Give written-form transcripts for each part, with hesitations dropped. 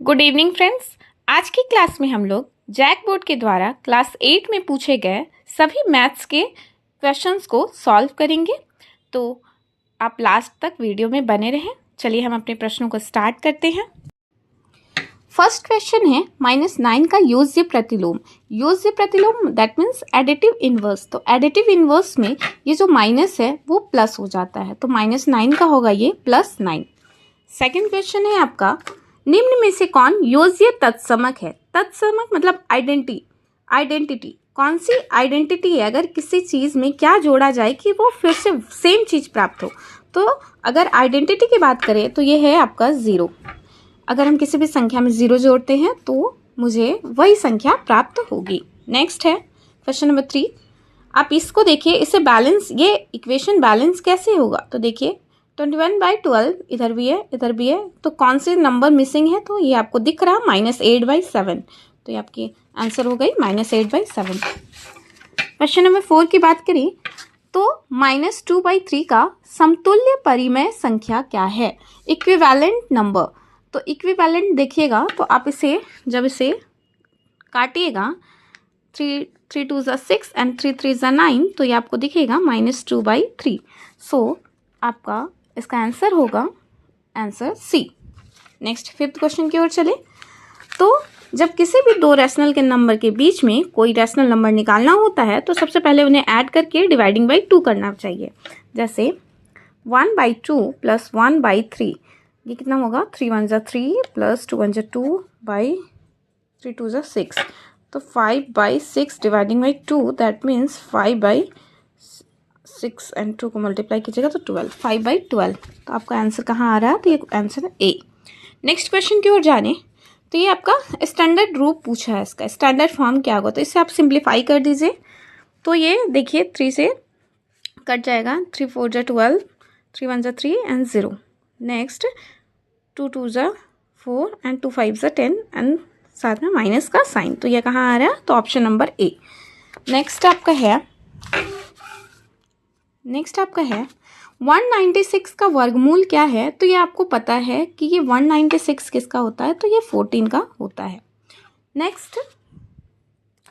Good evening friends. आज की class में हम लोग जैक बोर्ड के द्वारा क्लास 8 में पूछे गए सभी मैथ्स के क्वेश्चंस को सॉल्व करेंगे। तो आप लास्ट तक वीडियो में बने रहें। चलिए हम अपने प्रश्नों को स्टार्ट करते हैं। फर्स्ट क्वेश्चन है -9 का योज्य प्रतिलोम। योज्य प्रतिलोम दैट मीन्स एडिटिव इनवर्स। तो एडिटिव इनवर्स में ये जो माइनस है वो प्लस हो जाता है, तो -9 का होगा ये +9। सेकेंड क्वेश्चन है आपका, निम्न में से कौन योज्य तत्समक है। तत्समक मतलब आइडेंटिटी। कौन सी आइडेंटिटी है, अगर किसी चीज में क्या जोड़ा जाए कि वो फिर से सेम चीज प्राप्त हो। तो अगर आइडेंटिटी की बात करें तो ये है आपका 0। अगर हम किसी भी संख्या में 0 जोड़ते हैं तो मुझे वही संख्या प्राप्त होगी। नेक्स्ट है क्वेश्चन नंबर 3। आप इसको देखिए, इसे बैलेंस, ये इक्वेशन बैलेंस कैसे होगा। तो देखिए 21/12 इधर भी है इधर भी है, तो कौन से नंबर मिसिंग है, तो ये आपको दिख रहा -8/7। तो ये आपकी आंसर हो गई -8/7। क्वेश्चन नंबर 4 की बात करें तो -2/3 का समतुल्य परिमेय संख्या क्या है। Equivalent number. तो इक्विवेलेंट देखिएगा तो आप इसे जब इसे काटिएगा 3 2 6 एंड 3 3 9, तो ये आपको दिखेगा -2/3। सो आपका इसका आंसर होगा answer C. Next fifth question की ओर चले तो जब किसी भी दो रैशनल के नंबर के बीच में कोई रैशनल नंबर निकालना होता है तो सबसे पहले उन्हें ऐड करके डिवाइडिंग बाई 2 करना चाहिए। जैसे 1/2 + 1/3, ये कितना होगा 3 1 3 + 2 1 2 बाई 3 2 6, तो 5/6 dividing by 2 that means 5/6 and 2 को मल्टीप्लाई कीजिएगा तो 12, 5/12। तो आपका आंसर कहाँ आ रहा है, तो ये आंसर है ए। नेक्स्ट क्वेश्चन की ओर जाने तो ये आपका स्टैंडर्ड रूप पूछा है, इसका स्टैंडर्ड फॉर्म क्या होगा। तो इसे आप सिंप्लीफाई कर दीजिए। तो ये देखिए 3 से कट जाएगा, 3 4 12, 3 1 3 एंड 0। नेक्स्ट 2 2 4 एंड 2 5 10 एंड साथ में माइनस का साइन। तो ये कहाँ आ रहा है, तो ऑप्शन नंबर ए। नेक्स्ट आपका है 196 का वर्गमूल क्या है। तो ये आपको पता है कि ये 196 किसका होता है, तो ये 14 का होता है। नेक्स्ट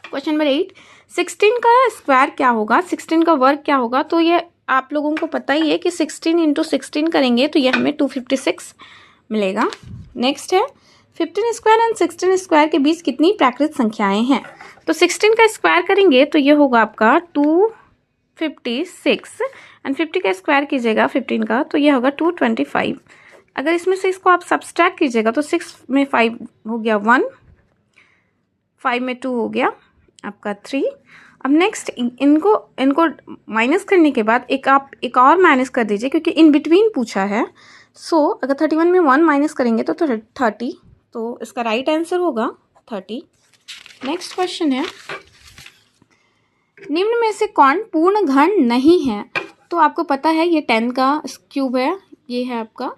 क्वेश्चन नंबर 8, 16 का स्क्वायर क्या होगा, 16 का वर्ग क्या होगा। तो ये आप लोगों को पता ही है कि 16 × 16 करेंगे तो ये हमें 256 मिलेगा। नेक्स्ट है 15 स्क्वायर एंड 16 स्क्वायर के बीच कितनी प्राकृत संख्याएं हैं। तो 16 का स्क्वायर करेंगे तो ये होगा आपका 256 एंड 50 का स्क्वायर कीजिएगा 15 का तो ये होगा 225। अगर इसमें से इसको आप सब्सट्रैक्ट कीजिएगा तो 6 में 5 हो गया 1, 5 में 2 हो गया आपका 3। अब नेक्स्ट इनको माइनस करने के बाद आप एक और माइनस कर दीजिए क्योंकि इन बिटवीन पूछा है। सो अगर 31 में 1 माइनस करेंगे तो 30, तो इसका राइट आंसर होगा 30। नेक्स्ट क्वेश्चन है, निम्न में से कौन पूर्ण घन नहीं है। तो आपको पता है ये 10 का क्यूब है, ये है आपका,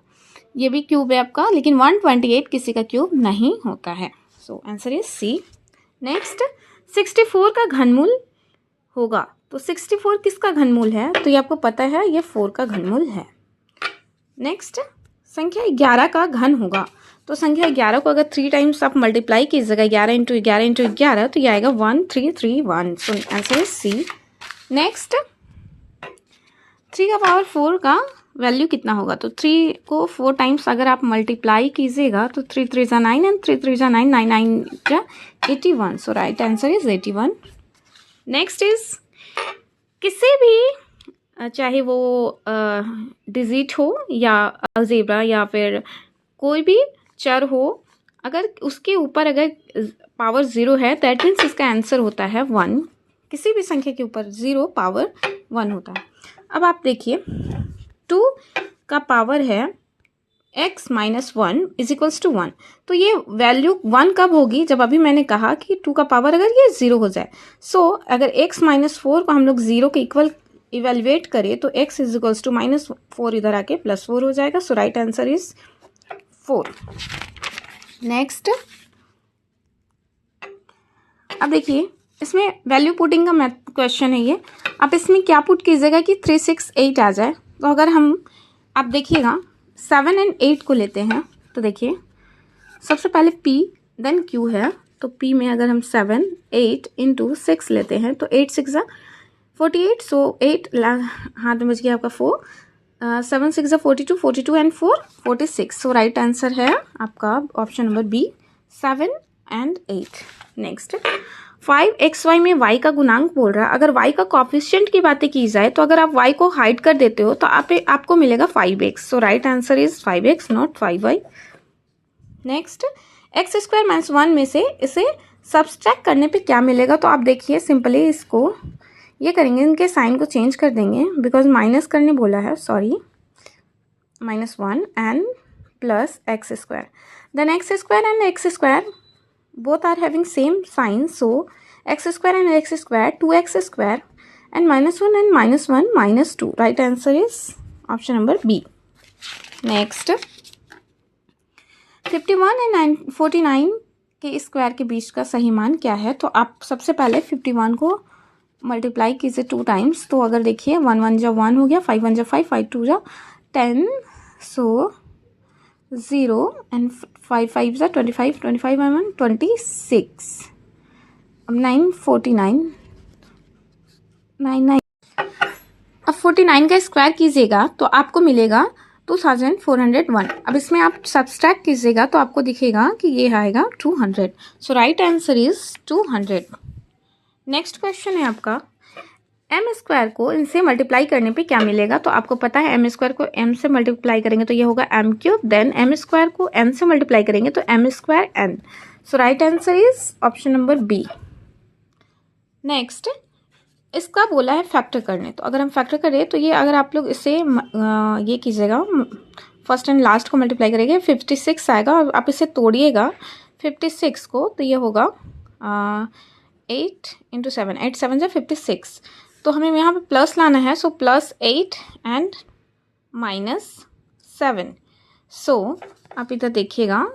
ये भी क्यूब है आपका, लेकिन 128 किसी का क्यूब नहीं होता है। So answer is C. Next 64 का घनमूल होगा। तो 64 किसका घनमूल है, तो ये आपको पता है ये 4 का घनमूल है। नेक्स्ट संख्या 11 का घन होगा। तो संख्या 11 को अगर 3 टाइम्स आप मल्टीप्लाई कीजिएगा 11 × 11 × 11 तो ये आएगा 1331। So answer is C. Next 3 का पावर 4 का वैल्यू कितना होगा। तो 3 को 4 टाइम्स अगर आप मल्टीप्लाई कीजिएगा तो 3 3 9 and 3 3 9 9 9 81। So right answer is 81। Next is किसी भी चाहे वो डिजिट हो या अलजेब्रा या फिर कोई भी चर हो, अगर उसके ऊपर अगर पावर 0 है दैट मीन्स इसका आंसर होता है 1। किसी भी संख्या के ऊपर 0 पावर 1 होता है। अब आप देखिए 2 का पावर है x - 1 = 1। तो ये वैल्यू 1 कब होगी, जब अभी मैंने कहा कि 2 का पावर अगर ये 0 हो जाए। सो अगर x - 4 को हम लोग 0 के इक्वल इवेलुएट करें तो x = -4 इधर आके +4 हो जाएगा। सो राइट आंसर इज 4। नेक्स्ट अब देखिए इसमें वैल्यू पुटिंग का मैथ क्वेश्चन है ये। आप इसमें क्या पुट कीजिएगा कि 368 आ जाए। तो अगर आप देखिएगा 7 और 8 को लेते हैं तो देखिए सबसे पहले P देन Q है, तो P में अगर हम 7 8 इंटू 6 लेते हैं तो 8 6 48, सो 8 हाथ में बच गया आपका 4, 7 6 42, 42 एंड 4 46, सो राइट आंसर है आपका option number B 7 and 8। Next 5xy में y का गुणांक बोल रहा है। अगर y का कोफिशिएंट की बातें की जाए तो अगर आप y को हाइड कर देते हो तो आपको मिलेगा 5x, so right answer is 5x not 5y। Next x square minus 1 में से इसे सब्सट्रैक्ट करने पे क्या मिलेगा, तो आप देखिए सिंपली इसको ये करेंगे, इनके साइन को चेंज कर देंगे बिकॉज माइनस करने बोला है, sorry, -1 and plus X square, then X square and X square both are having same sign, so x square and x square 2x square and -1 and -1 -2, right answer is option number B। next 51 and 49 के square के बीच का सही मान क्या है, तो आप सबसे पहले 51 को मल्टीप्लाई कीजिए 2 टाइम्स, तो अगर देखिए 1 1 जा 1 हो गया, 5 1 जा 5, 5 2 जा 10, सो 0 एंड 5 5 जा 25, 25 1 26, अब 9 49 9 अब 49 का स्क्वायर कीजिएगा तो आपको मिलेगा 2401। अब इसमें आप सब्सट्रैक्ट कीजिएगा तो आपको दिखेगा कि ये आएगा 200, so right answer is 200। Next question है आपका एम स्क्वायर को इनसे मल्टीप्लाई करने पे क्या मिलेगा, तो आपको पता है एम स्क्वायर को एम से मल्टीप्लाई करेंगे तो ये होगा M cube, then M square को एन से मल्टीप्लाई करेंगे तो M square N, so right answer is option number B. Next इसका बोला है फैक्टर करने, तो अगर हम फैक्टर करें तो ये अगर आप लोग इसे ये कीजिएगा, फर्स्ट एंड लास्ट को मल्टीप्लाई करेंगे 56 आएगा, और आप इसे तोड़िएगा 56 को तो ये होगा 8 इंटू 7, 8 7 जा 56, तो हमें यहाँ पे प्लस लाना है, सो +8 एंड -7, सो आप इधर देखिएगा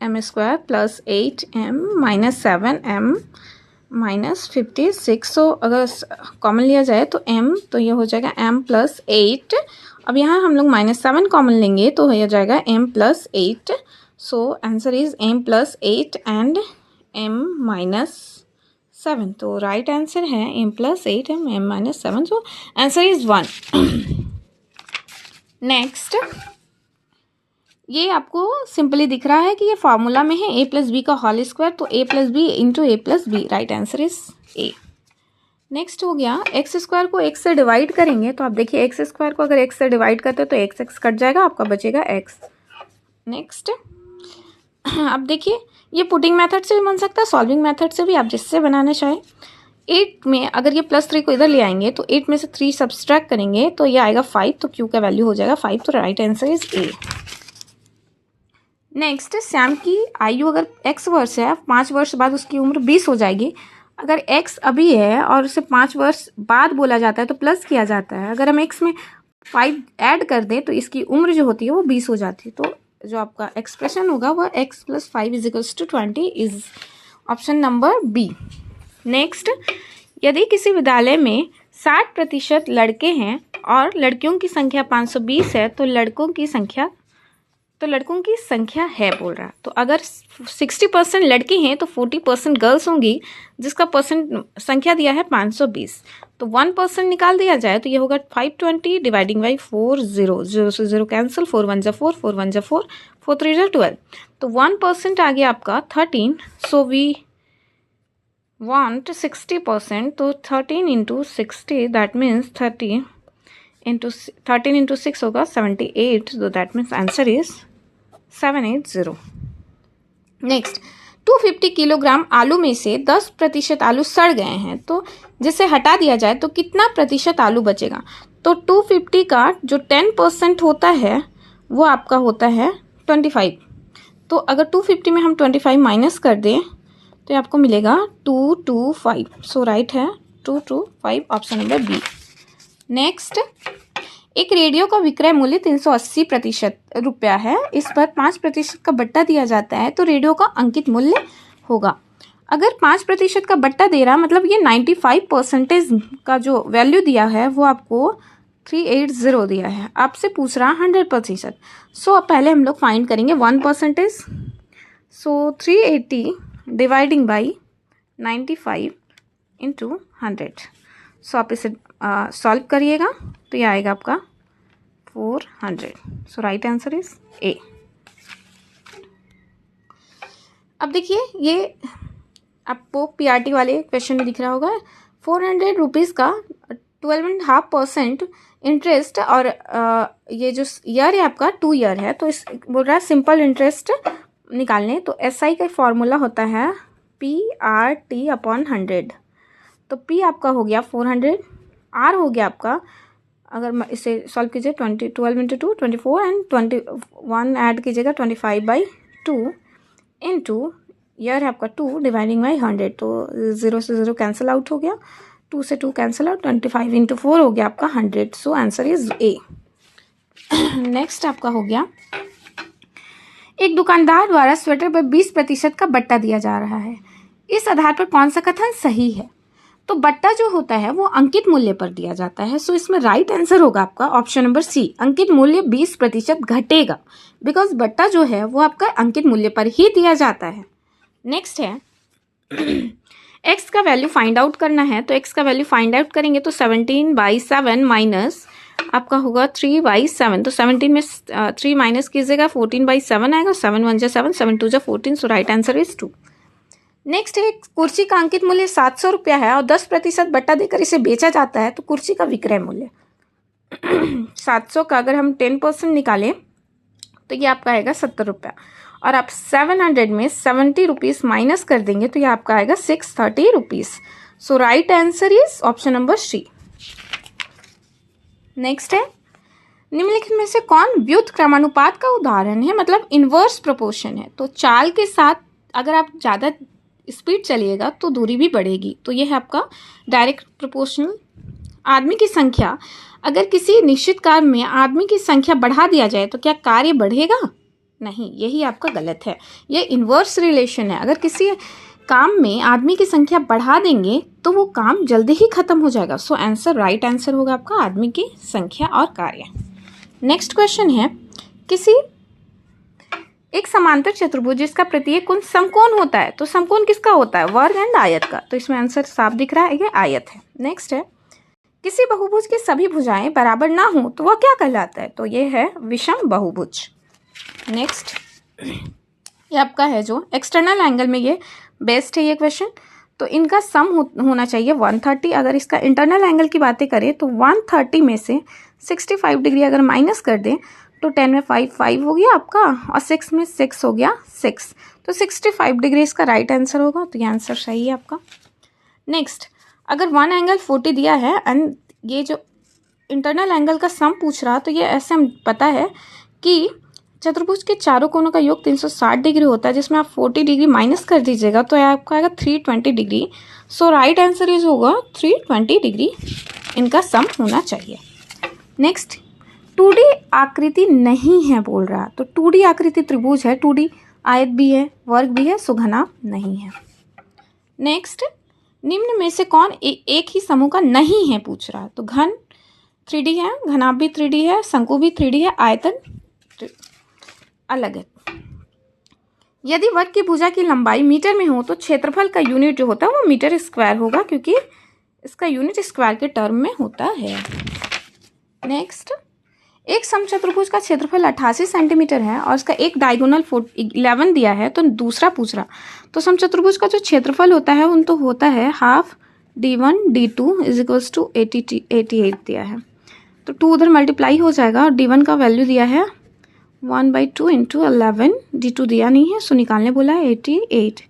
एम स्क्वायर +8 m -7 m -56, सो अगर कॉमन लिया जाए तो m, तो ये हो जाएगा m +8, अब यहाँ हम लोग -7 कॉमन लेंगे तो हो जाएगा m +8, so answer is m +8 and m -7, तो राइट आंसर है m +8 and m -7, so answer is 1। Next ये आपको सिंपली दिख रहा है कि ये फार्मूला में है a + b का होल स्क्वायर, तो a + b into a + b, right answer is a। Next हो गया एक्स स्क्वायर को x से डिवाइड करेंगे, तो आप देखिए एक्स स्क्वायर को अगर x से डिवाइड करते हो तो x x कट जाएगा, आपका बचेगा x। नेक्स्ट अब देखिए ये पुटिंग मेथड से भी बन सकता है, सॉल्विंग मेथड से भी, आप जिससे बनाना चाहें। 8 में अगर ये +3 को इधर ले आएंगे तो 8 में से 3 सब्सट्रैक्ट करेंगे तो ये आएगा 5, तो q का वैल्यू हो जाएगा 5, तो right answer is a। Next Shyam की आयु अगर x वर्ष है, 5 वर्ष बाद उसकी उम्र 20 हो जाएगी। अगर x अभी है और उसे 5 वर्ष बाद बोला जाता है तो प्लस किया जाता है, अगर हम x में 5 ऐड कर दें तो इसकी उम्र जो होती है वो 20 हो जाती है, तो जो आपका एक्सप्रेशन होगा वह x + 5 = 20 is option number B. Next यदि किसी विद्यालय में 60% लड़के हैं और लड़कियों की संख्या 520 है तो लड़कों की संख्या है बोल रहा है, तो अगर 60% लड़के हैं तो 40% गर्ल्स होंगी, जिसका संख्या दिया है 520, तो 1% निकाल दिया जाए तो ये होगा 520 डिवाइडिंग बाई 4 0 0 से 0 कैंसिल, 4 1 जा 4, 4 1 जा 4, 4 3 जा 12, तो 1% आ गया आपका 13, सो वी वांट 60%, तो 13 इंटू 60 दैट मीन्स 13 इंटू 6 होगा 78, तो that means answer is 780। Next 250 kilogram आलू में से 10% आलू सड़ गए हैं, तो जिसे हटा दिया जाए तो कितना प्रतिशत आलू बचेगा, तो 250 का जो 10% होता है वो आपका होता है 25, तो अगर 250 में हम 25 माइनस कर दें तो आपको मिलेगा 225, सो राइट है 225 ऑप्शन नंबर बी। नेक्स्ट एक रेडियो का विक्रय मूल्य 380 रुपया है, इस पर 5% का बट्टा दिया जाता है तो रेडियो का अंकित मूल्य होगा। अगर 5% का बट्टा दे रहा मतलब ये 95% का जो वैल्यू दिया है वो आपको 380 दिया है, आपसे पूछ रहा 100%, सो अब पहले हम लोग फाइंड करेंगे 1%, सो 380 डिवाइडिंग बाई 95 इंटू 100. सो आप इसे सॉल्व करिएगा तो ये आएगा आपका 400. सो राइट आंसर इज ए. अब देखिए ये आपको पीआरटी वाले क्वेश्चन में दिख रहा होगा 400 रुपीज़ का 12.5% इंटरेस्ट, और ये जो ईयर है आपका 2 ईयर है, तो इस बोल रहा है सिंपल इंटरेस्ट निकालने. तो एसआई का फॉर्मूला होता है PRT अपॉन 100. तो P आपका हो गया 400, R हो गया आपका, अगर इसे सॉल्व कीजिए 12 इंटू 2 24 एंड 21 ऐड कीजिएगा 25/2 इंटू ईयर है आपका 2 डिवाइडिंग बाई 100. तो 0 से 0 कैंसिल आउट हो गया, 2 से 2 कैंसिल आउट, 25 इंटू 4 हो गया आपका 100. सो आंसर इज ए. नेक्स्ट आपका हो गया एक दुकानदार द्वारा स्वेटर पर 20% का बट्टा दिया जा रहा है. इस आधार पर कौन सा कथन सही है? तो बट्टा जो होता है वो अंकित मूल्य पर दिया जाता है. सो इसमें राइट आंसर होगा आपका ऑप्शन नंबर सी, अंकित मूल्य 20% घटेगा, बिकॉज बट्टा जो है वो आपका अंकित मूल्य पर ही दिया जाता है. नेक्स्ट है x का वैल्यू फाइंड आउट करना है. तो x का वैल्यू फाइंड आउट करेंगे तो 17/7 माइनस आपका होगा 3/7. तो 17 में 3 माइनस कीजिएगा 14/7 आएगा. 7 1 7 7 2 14. सो राइट आंसर इज 2. नेक्स्ट है कुर्सी का अंकित मूल्य 700 रुपया है और 10% बट्टा देकर इसे बेचा जाता है. तो कुर्सी का विक्रय मूल्य 700 का अगर हम 10% निकालें तो ये आपका आएगा 70 रुपया, और आप 700 में 70 रुपीज़ माइनस कर देंगे तो ये आपका आएगा 630 rupees. So right answer is option number C. Next है निम्नलिखित में से कौन व्युत्क्रमानुपात का उदाहरण है, मतलब इनवर्स प्रोपोर्शन है. तो चाल के साथ अगर आप ज़्यादा स्पीड चलिएगा तो दूरी भी बढ़ेगी. तो ये है आपका डायरेक्ट प्रोपोर्शनल. आदमी की संख्या, अगर किसी निश्चित कार्य में आदमी की संख्या बढ़ा दिया जाए तो क्या कार्य बढ़ेगा? नहीं, यही आपका गलत है. ये इन्वर्स रिलेशन है. अगर किसी काम में आदमी की संख्या बढ़ा देंगे तो वो काम जल्दी ही खत्म हो जाएगा. सो आंसर राइट आंसर होगा आपका आदमी की संख्या और कार्य. नेक्स्ट क्वेश्चन है किसी एक समांतर चतुर्भुज जिसका प्रत्येक कोण समकोण होता है. तो समकोण किसका होता है? वर्ग एंड आयत का. तो इसमें आंसर साफ दिख रहा है, ये आयत है. नेक्स्ट है किसी बहुभुज की सभी भुजाएं बराबर ना हो तो वह क्या कहलाता है? तो ये है विषम बहुभुज. नेक्स्ट ये आपका है जो एक्सटर्नल एंगल में ये बेस्ट है ये क्वेश्चन. तो इनका सम होना चाहिए 130. अगर इसका इंटरनल एंगल की बातें करें तो 130 में से 65 डिग्री अगर माइनस कर दें तो 10 में 5 हो गया आपका, और 6 में 6 हो गया 6. तो 65 डिग्री इसका राइट आंसर होगा. तो ये आंसर सही है आपका. नेक्स्ट अगर 1 एंगल 40 दिया है एंड ये जो इंटरनल एंगल का सम पूछ रहा, तो ये ऐसे हम पता है कि चतुर्भुज के चारों कोनों का योग 360 डिग्री होता है, जिसमें आप 40 डिग्री माइनस कर दीजिएगा तो आपका आएगा 320 degree. So right answer is होगा 320 डिग्री इनका सम होना चाहिए. नेक्स्ट 2D आकृति नहीं है बोल रहा. तो 2D आकृति त्रिभुज है, 2D आयत भी है, वर्ग भी है, सो घनाभ नहीं है. नेक्स्ट निम्न में से कौन एक ही समूह का नहीं है पूछ रहा. तो घन 3D है, घनाभ भी 3D है, शंकु भी 3D है, आयतन अलग है. यदि वर्ग की भुजा की लंबाई मीटर में हो तो क्षेत्रफल का यूनिट जो होता है वो मीटर स्क्वायर होगा, क्योंकि इसका यूनिट स्क्वायर के टर्म में होता है. नेक्स्ट एक समचतुर्भुज का क्षेत्रफल 88 सेंटीमीटर है और इसका एक डायगोनल 11 दिया है. तो दूसरा पूछ रहा, तो समचतुर्भुज का जो क्षेत्रफल होता है उन तो होता है half d1 d2 is equals to 88 दिया है. तो 2 उधर मल्टीप्लाई हो जाएगा और d1 का वैल्यू दिया है 1/2 इंटू 11, d2 दिया नहीं है सो निकालने बोला है 88.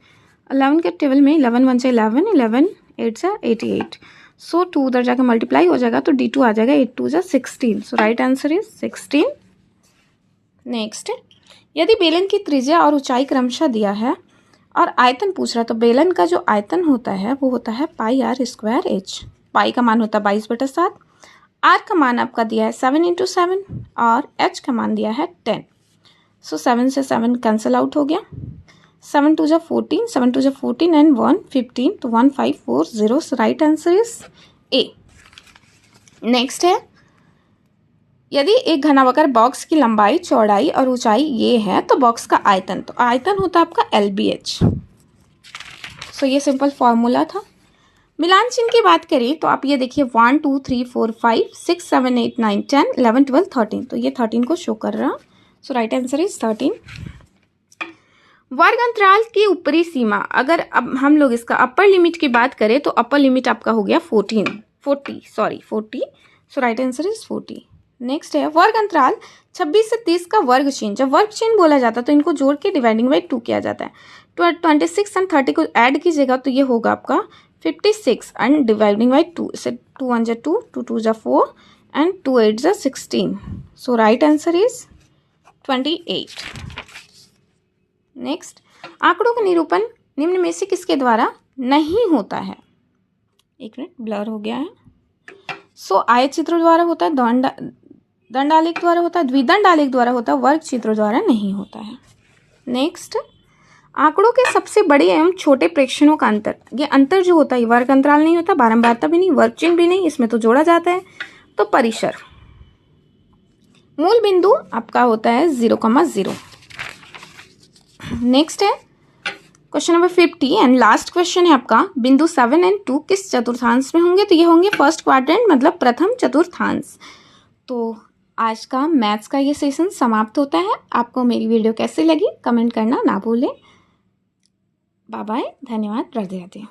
11 के टेबल में 11 1 से 11, 11 8 से 88. सो 2 उधर जाकर मल्टीप्लाई हो जाएगा तो d2 आ जाएगा 8 2 जा 16. सो राइट आंसर इज 16. नेक्स्ट यदि बेलन की त्रिज्या और ऊंचाई क्रमशः दिया है और आयतन पूछ रहा, तो बेलन का जो आयतन होता है वो होता है πr²h. पाई का मान होता है 22/7, r का मान आपका दिया है 7 × 7 और h का मान दिया है 10. सो 7 से 7 कैंसिल आउट हो गया. 7 2 जा 14, 7 2 जा 14 एंड 1 15. तो 1540. So right answer is A. Next है यदि एक घनाभागर बॉक्स की लंबाई, चौड़ाई और ऊंचाई ये है तो बॉक्स का आयतन, तो आयतन होता है आपका LBH। सो ये सिंपल फॉर्मूला था। मिलान चिन्ह की बात करें तो आप ये देखिए 1 2 3 4 5 6 7 8 9 10 11 12 13, तो ये 13 को शो कर रहा। सो राइट आंसर इज 13। वर्ग अंतराल की ऊपरी सीमा, अगर अब हम लोग इसका अपर लिमिट की बात करें तो अपर लिमिट आपका हो गया 40। सो राइट आंसर इज 40। नेक्स्ट है वर्ग अंतराल 26 से 30 का वर्ग चिन्ह। जब वर्ग चिन्ह बोला जाता है तो इनको जोड़ के डिवाइडिंग बाई 2 किया जाता है। 26 एंड 30 को ऐड कीजिएगा तो ये होगा आपका 56 एंड डिवाइडिंग बाई 2, इसे 2 1 जा 2, 2 2 जा 4 एंड 2 8 जा 16। सो राइट आंसर इज 28। नेक्स्ट, आंकड़ों का निरूपण निम्न में से किसके द्वारा नहीं होता है? एक मिनट, ब्लर हो गया है। सो आयत चित्र द्वारा होता है, दंडालेख द्वारा होता है, द्विदंड आलेख द्वारा होता है, वर्ग चित्र द्वारा नहीं होता है। नेक्स्ट, आंकड़ों के सबसे बड़े एवं छोटे प्रेक्षणों का अंतर, ये अंतर जो होता है वर्ग अंतराल नहीं होता, बारंबारता भी नहीं, वर्ग चिन्ह भी नहीं, इसमें तो जोड़ा जाता है। तो परिसर, मूल बिंदु आपका होता है 0,0। नेक्स्ट है question number 50 and last question है आपका, बिंदु 7 एंड 2 किस चतुर्थांश में होंगे? तो ये होंगे फर्स्ट क्वाड्रेंट, मतलब प्रथम चतुर्थांश। तो आज का मैथ्स का ये सेशन समाप्त होता है। आपको मेरी वीडियो कैसी लगी कमेंट करना ना भूलें। बाय बाय, धन्यवाद, राधे राधे।